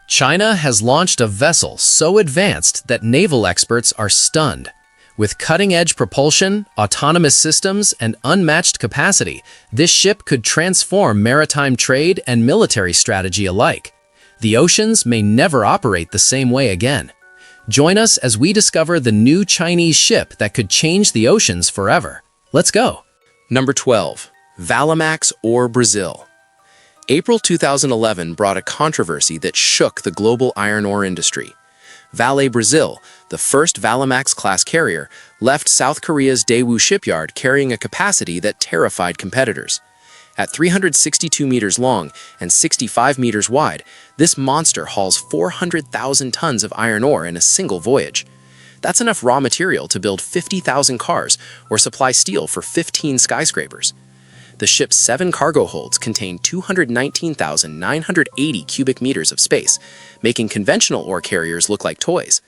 China has launched a vessel so advanced that naval experts are stunned. With cutting-edge propulsion, autonomous systems, and unmatched capacity, this ship could transform maritime trade and military strategy alike. The oceans may never operate the same way again. Join us as we discover the new Chinese ship that could change the oceans forever. Let's go! Number 12. Valemax or Brazil. April 2011 brought a controversy that shook the global iron ore industry. Vale Brazil, the first Valemax-class carrier, left South Korea's Daewoo shipyard carrying a capacity that terrified competitors. At 362 meters long and 65 meters wide, this monster hauls 400,000 tons of iron ore in a single voyage. That's enough raw material to build 50,000 cars or supply steel for 15 skyscrapers. The ship's 7 cargo holds contain 219,980 cubic meters of space, making conventional ore carriers look like toys.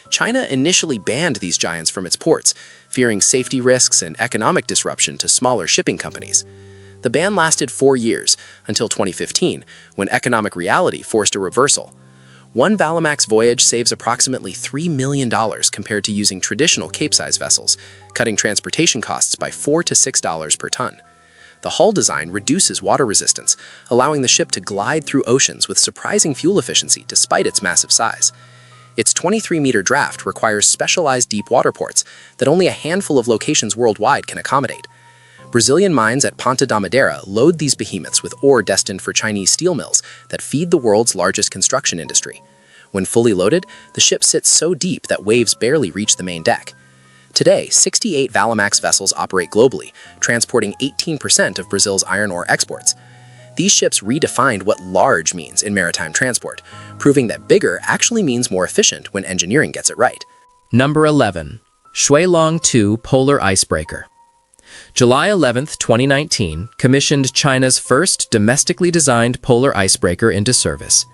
China initially banned these giants from its ports, fearing safety risks and economic disruption to smaller shipping companies. The ban lasted 4 years, until 2015, when economic reality forced a reversal. One Valemax voyage saves approximately $3 million compared to using traditional Capesize vessels, cutting transportation costs by $4 to $6 per ton. The hull design reduces water resistance, allowing the ship to glide through oceans with surprising fuel efficiency despite its massive size. Its 23-meter draft requires specialized deep water ports that only a handful of locations worldwide can accommodate. Brazilian mines at Ponta da Madeira load these behemoths with ore destined for Chinese steel mills that feed the world's largest construction industry. When fully loaded, the ship sits so deep that waves barely reach the main deck. Today, 68 Valemax vessels operate globally, transporting 18% of Brazil's iron ore exports. These ships redefined what large means in maritime transport, proving that bigger actually means more efficient when engineering gets it right. Number 11. Shuilong 2 Polar Icebreaker. July 11, 2019, commissioned China's first domestically designed polar icebreaker into service.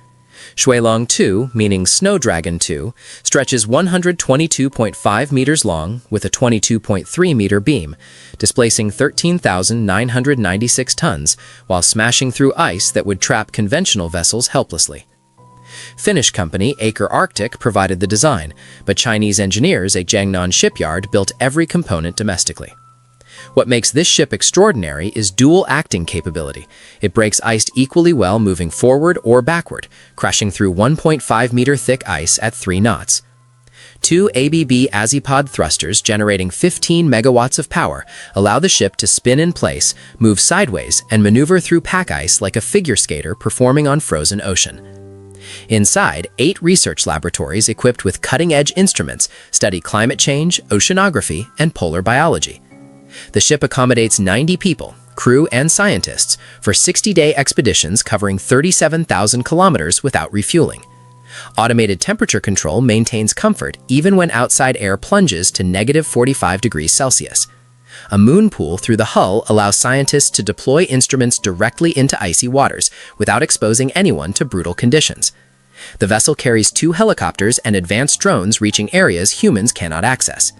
Shuilong 2, meaning Snow Dragon 2, stretches 122.5 meters long with a 22.3-meter beam, displacing 13,996 tons while smashing through ice that would trap conventional vessels helplessly. Finnish company Aker Arctic provided the design, but Chinese engineers at Jiangnan shipyard built every component domestically. What makes this ship extraordinary is dual acting capability. It breaks ice equally well moving forward or backward, crashing through 1.5-meter thick ice at 3 knots. 2 ABB Azipod thrusters generating 15 megawatts of power allow the ship to spin in place, move sideways, and maneuver through pack ice like a figure skater performing on frozen ocean. Inside, 8 research laboratories equipped with cutting-edge instruments study climate change, oceanography, and polar biology. The ship accommodates 90 people, crew and scientists, for 60-day expeditions covering 37,000 kilometers without refueling. Automated temperature control maintains comfort even when outside air plunges to negative 45 degrees Celsius. A moon pool through the hull allows scientists to deploy instruments directly into icy waters without exposing anyone to brutal conditions. The vessel carries 2 helicopters and advanced drones reaching areas humans cannot access.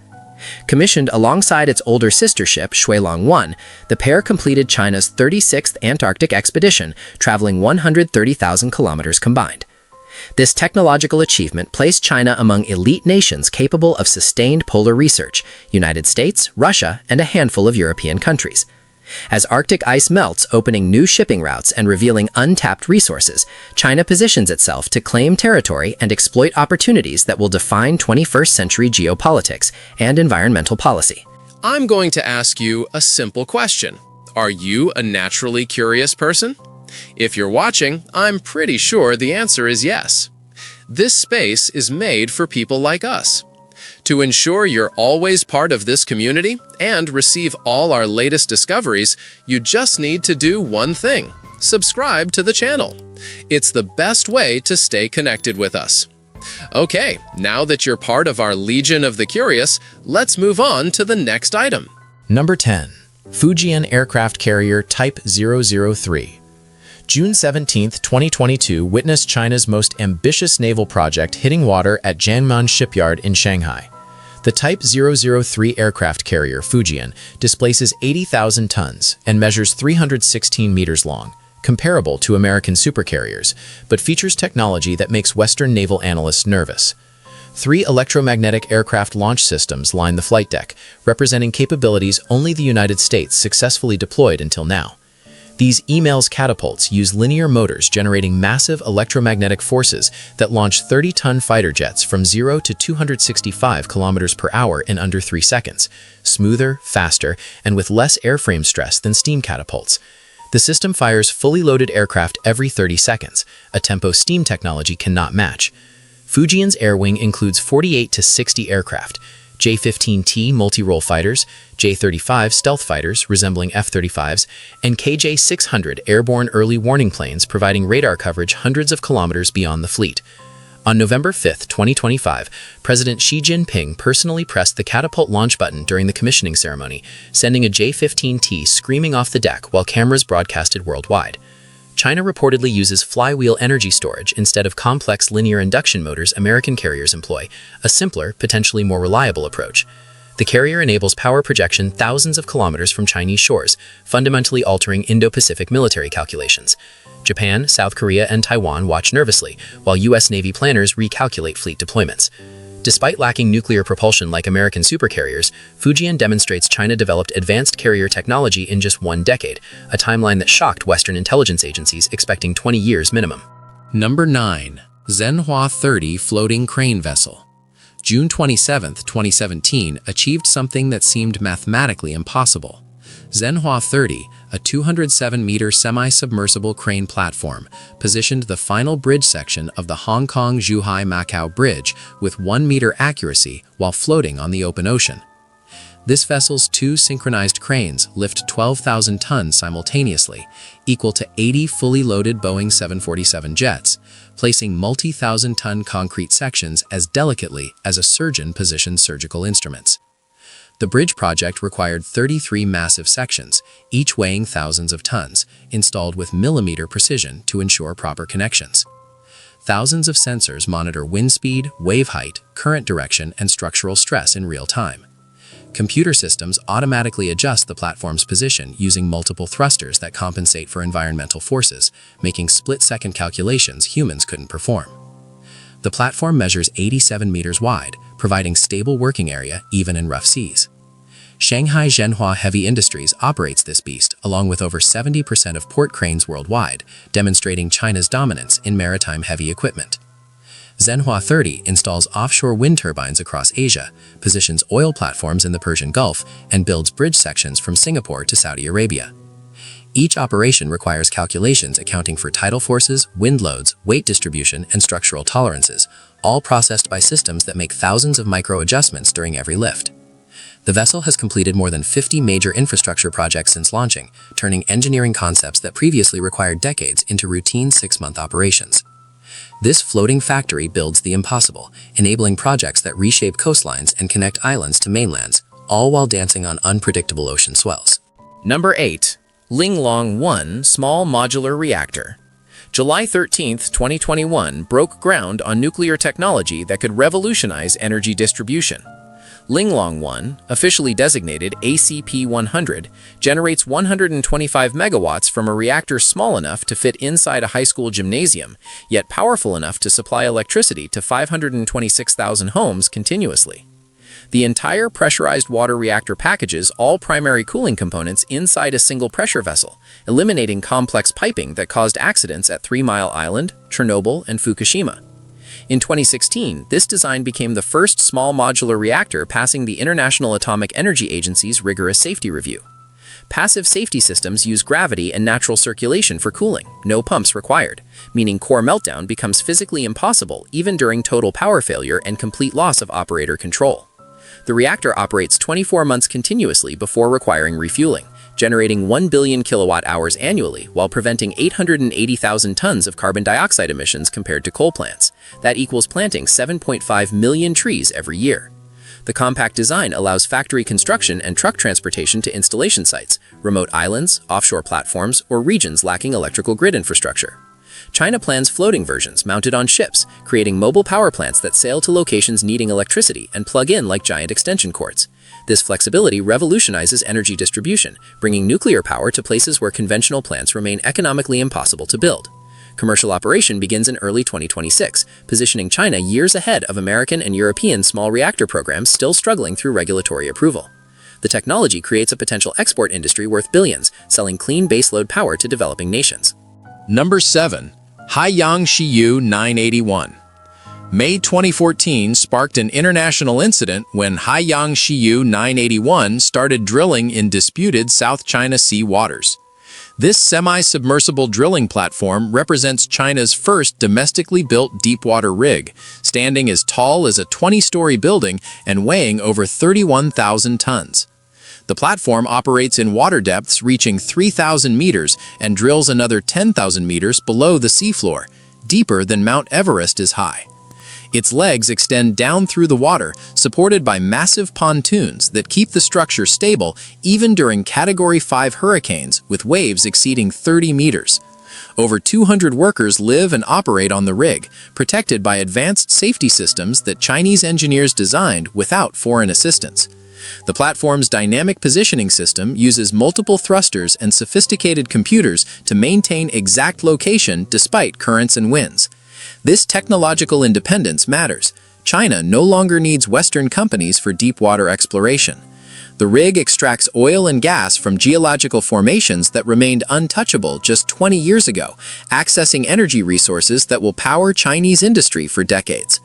Commissioned alongside its older sister ship, Shuilong 1, the pair completed China's 36th Antarctic expedition, traveling 130,000 kilometers combined. This technological achievement placed China among elite nations capable of sustained polar research: United States, Russia, and a handful of European countries. As Arctic ice melts, opening new shipping routes and revealing untapped resources, China positions itself to claim territory and exploit opportunities that will define 21st century geopolitics and environmental policy. I'm going to ask you a simple question. Are you a naturally curious person? If you're watching, I'm pretty sure the answer is yes. This space is made for people like us. To ensure you're always part of this community and receive all our latest discoveries, you just need to do one thing: subscribe to the channel. It's the best way to stay connected with us. Okay, now that you're part of our Legion of the Curious, let's move on to the next item. Number 10. Fujian Aircraft Carrier Type 003. June 17, 2022 witnessed China's most ambitious naval project hitting water at Jiangnan Shipyard in Shanghai. The Type 003 aircraft carrier Fujian displaces 80,000 tons and measures 316 meters long, comparable to American supercarriers, but features technology that makes Western naval analysts nervous. 3 electromagnetic aircraft launch systems line the flight deck, representing capabilities only the United States successfully deployed until now. These EMALS catapults use linear motors generating massive electromagnetic forces that launch 30-ton fighter jets from 0 to 265 kilometers per hour in under 3 seconds, smoother, faster, and with less airframe stress than steam catapults. The system fires fully loaded aircraft every 30 seconds, a tempo steam technology cannot match. Fujian's air wing includes 48 to 60 aircraft, J-15T multi-role fighters, J-35 stealth fighters resembling F-35s, and KJ-600 airborne early warning planes providing radar coverage hundreds of kilometers beyond the fleet. On November 5, 2025, President Xi Jinping personally pressed the catapult launch button during the commissioning ceremony, sending a J-15T screaming off the deck while cameras broadcasted worldwide. China reportedly uses flywheel energy storage instead of complex linear induction motors American carriers employ, a simpler, potentially more reliable approach. The carrier enables power projection thousands of kilometers from Chinese shores, fundamentally altering Indo-Pacific military calculations. Japan, South Korea, and Taiwan watch nervously, while U.S. Navy planners recalculate fleet deployments. Despite lacking nuclear propulsion like American supercarriers, Fujian demonstrates China developed advanced carrier technology in just 1 decade, a timeline that shocked Western intelligence agencies expecting 20 years minimum. Number 9. Zhenhua 30 Floating Crane Vessel. June 27, 2017, achieved something that seemed mathematically impossible. Zhenhua 30, a 207-meter semi-submersible crane platform, positioned the final bridge section of the Hong Kong-Zhuhai-Macau Bridge with 1-meter accuracy while floating on the open ocean. This vessel's 2 synchronized cranes lift 12,000 tons simultaneously, equal to 80 fully loaded Boeing 747 jets, placing multi-thousand-ton concrete sections as delicately as a surgeon positions surgical instruments. The bridge project required 33 massive sections, each weighing thousands of tons, installed with millimeter precision to ensure proper connections. Thousands of sensors monitor wind speed, wave height, current direction, and structural stress in real time. Computer systems automatically adjust the platform's position using multiple thrusters that compensate for environmental forces, making split-second calculations humans couldn't perform. The platform measures 87 meters wide, providing stable working area even in rough seas. Shanghai Zhenhua Heavy Industries operates this beast along with over 70% of port cranes worldwide, demonstrating China's dominance in maritime heavy equipment. Zhenhua 30 installs offshore wind turbines across Asia, positions oil platforms in the Persian Gulf, and builds bridge sections from Singapore to Saudi Arabia. Each operation requires calculations accounting for tidal forces, wind loads, weight distribution, and structural tolerances, all processed by systems that make thousands of micro-adjustments during every lift. The vessel has completed more than 50 major infrastructure projects since launching, turning engineering concepts that previously required decades into routine 6-month operations. This floating factory builds the impossible, enabling projects that reshape coastlines and connect islands to mainlands, all while dancing on unpredictable ocean swells. Number 8. Linglong 1 Small Modular Reactor. July 13, 2021 broke ground on nuclear technology that could revolutionize energy distribution. Linglong 1, officially designated ACP-100, generates 125 megawatts from a reactor small enough to fit inside a high school gymnasium, yet powerful enough to supply electricity to 526,000 homes continuously. The entire pressurized water reactor packages all primary cooling components inside a single pressure vessel, eliminating complex piping that caused accidents at 3 Mile Island, Chernobyl, and Fukushima. In 2016, this design became the first small modular reactor passing the International Atomic Energy Agency's rigorous safety review. Passive safety systems use gravity and natural circulation for cooling, no pumps required, meaning core meltdown becomes physically impossible even during total power failure and complete loss of operator control. The reactor operates 24 months continuously before requiring refueling, generating 1 billion kilowatt-hours annually while preventing 880,000 tons of carbon dioxide emissions compared to coal plants. That equals planting 7.5 million trees every year. The compact design allows factory construction and truck transportation to installation sites, remote islands, offshore platforms, or regions lacking electrical grid infrastructure. China plans floating versions mounted on ships, creating mobile power plants that sail to locations needing electricity and plug in like giant extension cords. This flexibility revolutionizes energy distribution, bringing nuclear power to places where conventional plants remain economically impossible to build. Commercial operation begins in early 2026, positioning China years ahead of American and European small reactor programs still struggling through regulatory approval. The technology creates a potential export industry worth billions, selling clean baseload power to developing nations. Number 7. Haiyang Shiyu 981. May 2014 sparked an international incident when Haiyang Shiyu 981 started drilling in disputed South China Sea waters. This semi-submersible drilling platform represents China's first domestically built deepwater rig, standing as tall as a 20-story building and weighing over 31,000 tons. The platform operates in water depths reaching 3,000 meters and drills another 10,000 meters below the seafloor, deeper than Mount Everest is high. Its legs extend down through the water, supported by massive pontoons that keep the structure stable even during Category 5 hurricanes with waves exceeding 30 meters. Over 200 workers live and operate on the rig, protected by advanced safety systems that Chinese engineers designed without foreign assistance. The platform's dynamic positioning system uses multiple thrusters and sophisticated computers to maintain exact location despite currents and winds. This technological independence matters. China no longer needs Western companies for deep-water exploration. The rig extracts oil and gas from geological formations that remained untouchable just 20 years ago, accessing energy resources that will power Chinese industry for decades.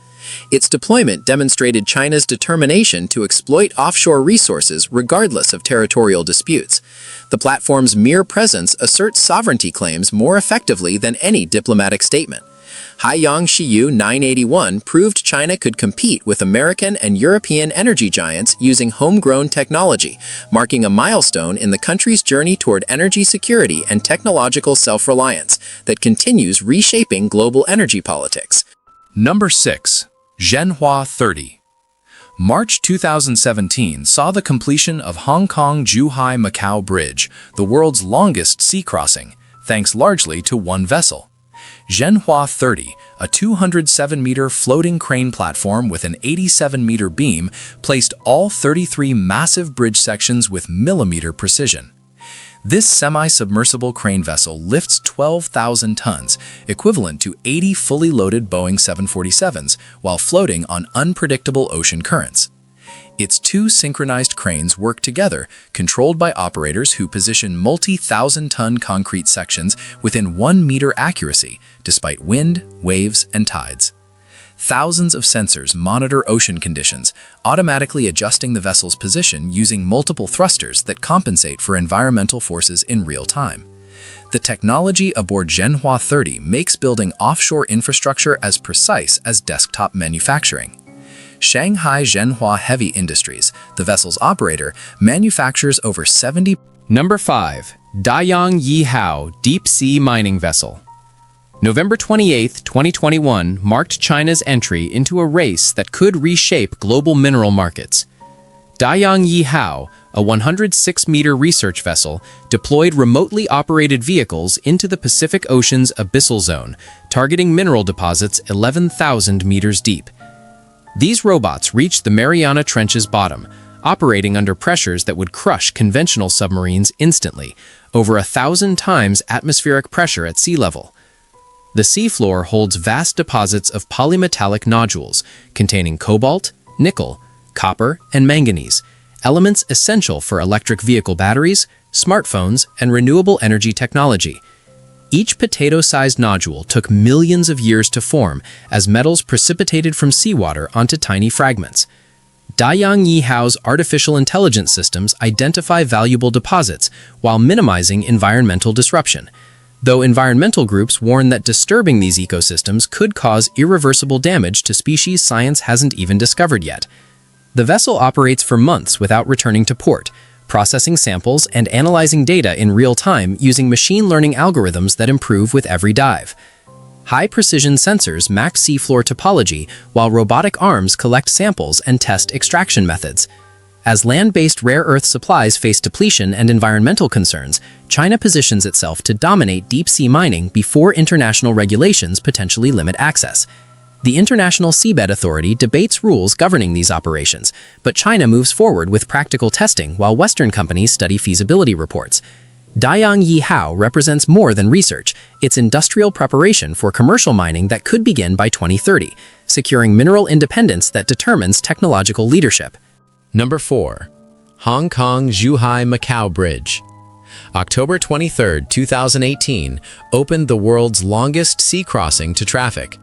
Its deployment demonstrated China's determination to exploit offshore resources regardless of territorial disputes. The platform's mere presence asserts sovereignty claims more effectively than any diplomatic statement. Haiyang Shiyu 981 proved China could compete with American and European energy giants using homegrown technology, marking a milestone in the country's journey toward energy security and technological self-reliance that continues reshaping global energy politics. Number 6. Zhenhua 30. March 2017 saw the completion of Hong Kong-Zhuhai-Macau Bridge, the world's longest sea crossing, thanks largely to one vessel. Zhenhua 30, a 207-meter floating crane platform with an 87-meter beam, placed all 33 massive bridge sections with millimeter precision. This semi-submersible crane vessel lifts 12,000 tons, equivalent to 80 fully loaded Boeing 747s, while floating on unpredictable ocean currents. Its two synchronized cranes work together, controlled by operators who position multi-thousand-ton concrete sections within 1 meter accuracy, despite wind, waves, and tides. Thousands of sensors monitor ocean conditions, automatically adjusting the vessel's position using multiple thrusters that compensate for environmental forces in real time. The technology aboard Zhenhua 30 makes building offshore infrastructure as precise as desktop manufacturing. Shanghai Zhenhua Heavy Industries, the vessel's operator, manufactures over 70. Number 5. Dayang Yihao Deep Sea Mining Vessel. November 28, 2021 marked China's entry into a race that could reshape global mineral markets. Dayang Yihao, a 106-meter research vessel, deployed remotely operated vehicles into the Pacific Ocean's abyssal zone, targeting mineral deposits 11,000 meters deep. These robots reached the Mariana Trench's bottom, operating under pressures that would crush conventional submarines instantly, over 1,000 times atmospheric pressure at sea level. The seafloor holds vast deposits of polymetallic nodules containing cobalt, nickel, copper, and manganese, elements essential for electric vehicle batteries, smartphones, and renewable energy technology. Each potato-sized nodule took millions of years to form as metals precipitated from seawater onto tiny fragments. Dayang Yihao's artificial intelligence systems identify valuable deposits while minimizing environmental disruption, though environmental groups warn that disturbing these ecosystems could cause irreversible damage to species science hasn't even discovered yet. The vessel operates for months without returning to port, processing samples and analyzing data in real time using machine learning algorithms that improve with every dive. High-precision sensors map seafloor topology while robotic arms collect samples and test extraction methods. As land-based rare earth supplies face depletion and environmental concerns, China positions itself to dominate deep-sea mining before international regulations potentially limit access. The International Seabed Authority debates rules governing these operations, but China moves forward with practical testing while Western companies study feasibility reports. Dayang Yihao represents more than research. It's industrial preparation for commercial mining that could begin by 2030, securing mineral independence that determines technological leadership. Number 4. Hong Kong-Zhuhai-Macau Bridge. October 23, 2018, opened the world's longest sea crossing to traffic.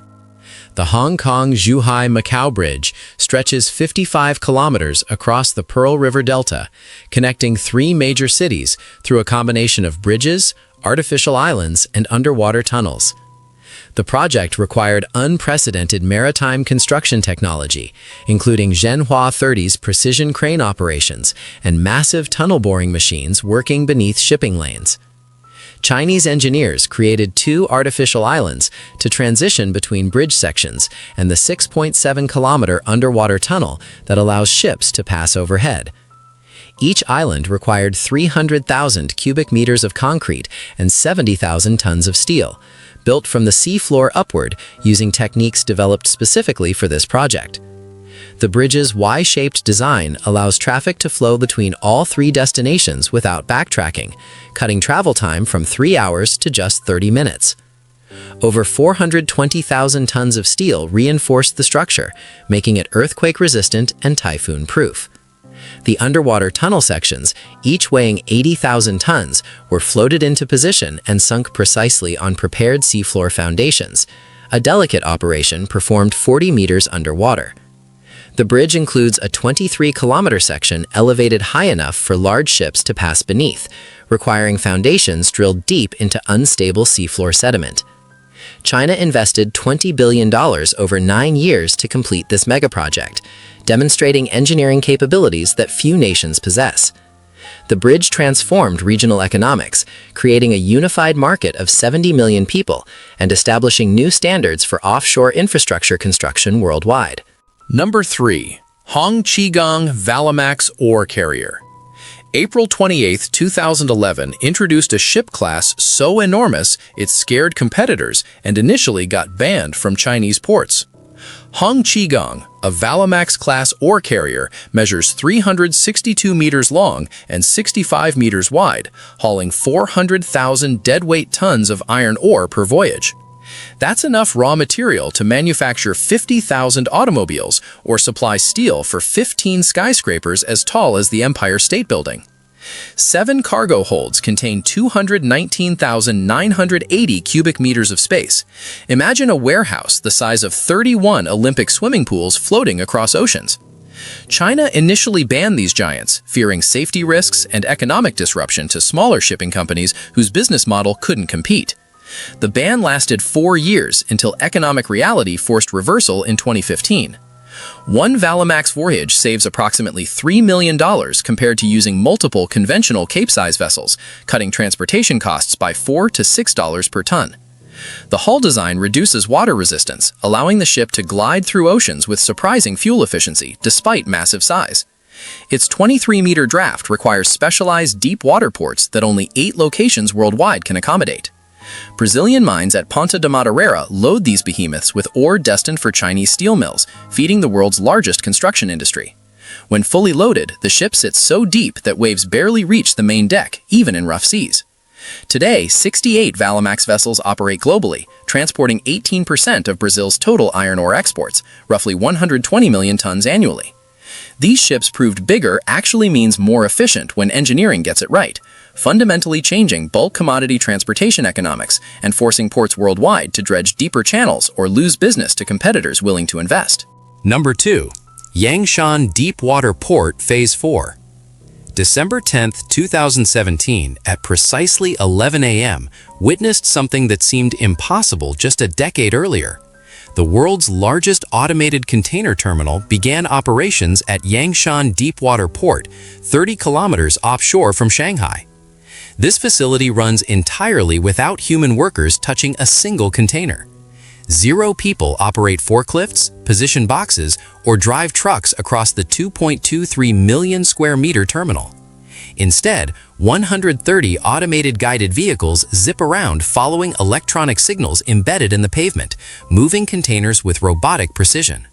The Hong Kong-Zhuhai-Macau Bridge stretches 55 kilometers across the Pearl River Delta, connecting 3 major cities through a combination of bridges, artificial islands, and underwater tunnels. The project required unprecedented maritime construction technology, including Zhenhua 30's precision crane operations and massive tunnel boring machines working beneath shipping lanes. Chinese engineers created 2 artificial islands to transition between bridge sections and the 6.7-kilometer underwater tunnel that allows ships to pass overhead. Each island required 300,000 cubic meters of concrete and 70,000 tons of steel, built from the seafloor upward using techniques developed specifically for this project. The bridge's Y-shaped design allows traffic to flow between all 3 destinations without backtracking, cutting travel time from 3 hours to just 30 minutes. Over 420,000 tons of steel reinforced the structure, making it earthquake-resistant and typhoon-proof. The underwater tunnel sections, each weighing 80,000 tons, were floated into position and sunk precisely on prepared seafloor foundations, a delicate operation performed 40 meters underwater. The bridge includes a 23-kilometer section elevated high enough for large ships to pass beneath, requiring foundations drilled deep into unstable seafloor sediment. China invested $20 billion over 9 years to complete this megaproject, demonstrating engineering capabilities that few nations possess. The bridge transformed regional economics, creating a unified market of 70 million people and establishing new standards for offshore infrastructure construction worldwide. Number 3. Hong Qigong Valamax Ore Carrier. April 28, 2011 introduced a ship class so enormous it scared competitors and initially got banned from Chinese ports. Hong Qigong, a Valamax-class ore carrier, measures 362 meters long and 65 meters wide, hauling 400,000 deadweight tons of iron ore per voyage. That's enough raw material to manufacture 50,000 automobiles or supply steel for 15 skyscrapers as tall as the Empire State Building. 7 cargo holds contain 219,980 cubic meters of space. Imagine a warehouse the size of 31 Olympic swimming pools floating across oceans. China initially banned these giants, fearing safety risks and economic disruption to smaller shipping companies whose business model couldn't compete. The ban lasted 4 years until economic reality forced reversal in 2015. One Valamax voyage saves approximately $3 million compared to using multiple conventional Capesize vessels, cutting transportation costs by $4 to $6 per ton. The hull design reduces water resistance, allowing the ship to glide through oceans with surprising fuel efficiency despite massive size. Its 23-meter draft requires specialized deep water ports that only 8 locations worldwide can accommodate. Brazilian mines at Ponta de Madureira load these behemoths with ore destined for Chinese steel mills, feeding the world's largest construction industry. When fully loaded, the ship sits so deep that waves barely reach the main deck, even in rough seas. Today, 68 Valamax vessels operate globally, transporting 18% of Brazil's total iron ore exports, roughly 120 million tons annually. These ships proved bigger actually means more efficient when engineering gets it right, fundamentally changing bulk commodity transportation economics and forcing ports worldwide to dredge deeper channels or lose business to competitors willing to invest. Number 2. Yangshan Deepwater Port Phase 4. December 10, 2017, at precisely 11 a.m., witnessed something that seemed impossible just a decade earlier. The world's largest automated container terminal began operations at Yangshan Deepwater Port, 30 kilometers offshore from Shanghai. This facility runs entirely without human workers touching a single container. 0 people operate forklifts, position boxes, or drive trucks across the 2.23 million square meter terminal. Instead, 130 automated guided vehicles zip around following electronic signals embedded in the pavement, moving containers with robotic precision.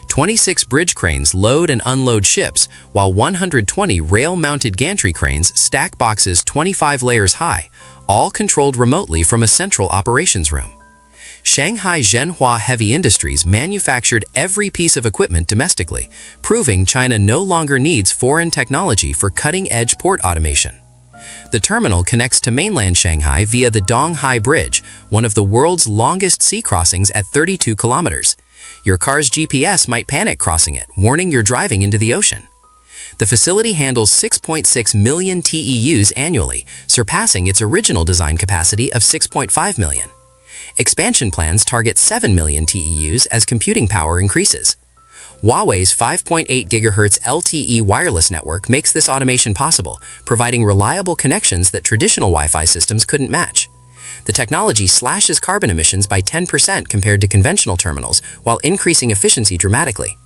26 bridge cranes load and unload ships, while 120 rail-mounted gantry cranes stack boxes 25 layers high, all controlled remotely from a central operations room. Shanghai Zhenhua Heavy Industries manufactured every piece of equipment domestically, proving China no longer needs foreign technology for cutting-edge port automation. The terminal connects to mainland Shanghai via the Donghai Bridge, one of the world's longest sea crossings at 32 kilometers. Your car's GPS might panic crossing it, warning you're driving into the ocean. The facility handles 6.6 million TEUs annually, surpassing its original design capacity of 6.5 million. Expansion plans target 7 million TEUs as computing power increases. Huawei's 5.8 GHz LTE wireless network makes this automation possible, providing reliable connections that traditional Wi-Fi systems couldn't match. The technology slashes carbon emissions by 10% compared to conventional terminals, while increasing efficiency dramatically.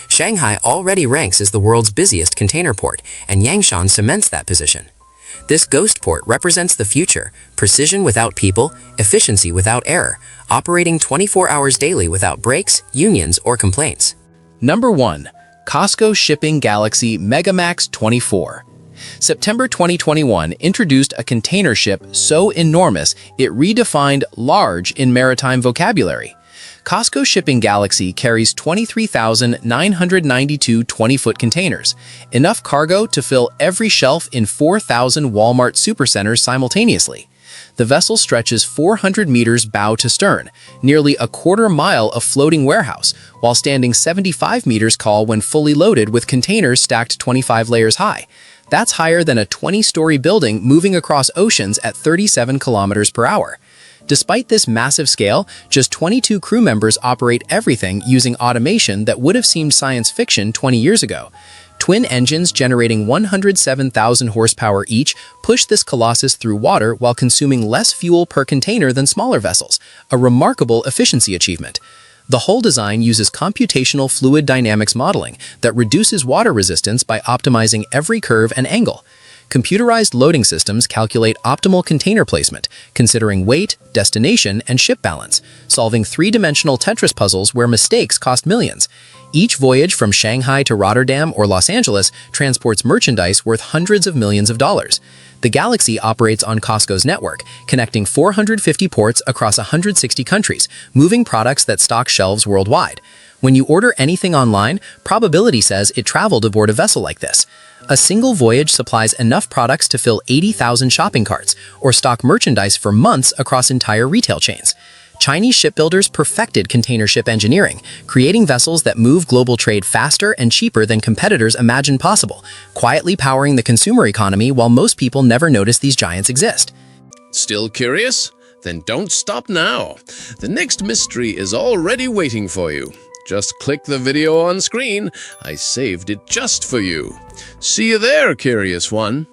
Shanghai already ranks as the world's busiest container port, and Yangshan cements that position. This ghost port represents the future: precision without people, efficiency without error, operating 24 hours daily without breaks, unions, or complaints. Number 1. COSCO Shipping Galaxy Megamax 24. September 2021 introduced a container ship so enormous it redefined large in maritime vocabulary. COSCO Shipping Galaxy carries 23,992 20-foot containers, enough cargo to fill every shelf in 4,000 Walmart supercenters simultaneously. The vessel stretches 400 meters bow to stern, nearly a quarter mile of floating warehouse, while standing 75 meters tall when fully loaded with containers stacked 25 layers high. That's higher than a 20-story building moving across oceans at 37 kilometers per hour. Despite this massive scale, just 22 crew members operate everything using automation that would have seemed science fiction 20 years ago. Twin engines generating 107,000 horsepower each push this colossus through water while consuming less fuel per container than smaller vessels, a remarkable efficiency achievement. The whole design uses computational fluid dynamics modeling that reduces water resistance by optimizing every curve and angle. Computerized loading systems calculate optimal container placement, considering weight, destination, and ship balance, solving three-dimensional Tetris puzzles where mistakes cost millions. Each voyage from Shanghai to Rotterdam or Los Angeles transports merchandise worth hundreds of millions of dollars. The Galaxy operates on COSCO's network, connecting 450 ports across 160 countries, moving products that stock shelves worldwide. When you order anything online, probability says it traveled aboard a vessel like this. A single voyage supplies enough products to fill 80,000 shopping carts, or stock merchandise for months across entire retail chains. Chinese shipbuilders perfected container ship engineering, creating vessels that move global trade faster and cheaper than competitors imagined possible, quietly powering the consumer economy while most people never notice these giants exist. Still curious? Then don't stop now. The next mystery is already waiting for you. Just click the video on screen. I saved it just for you. See you there, curious one.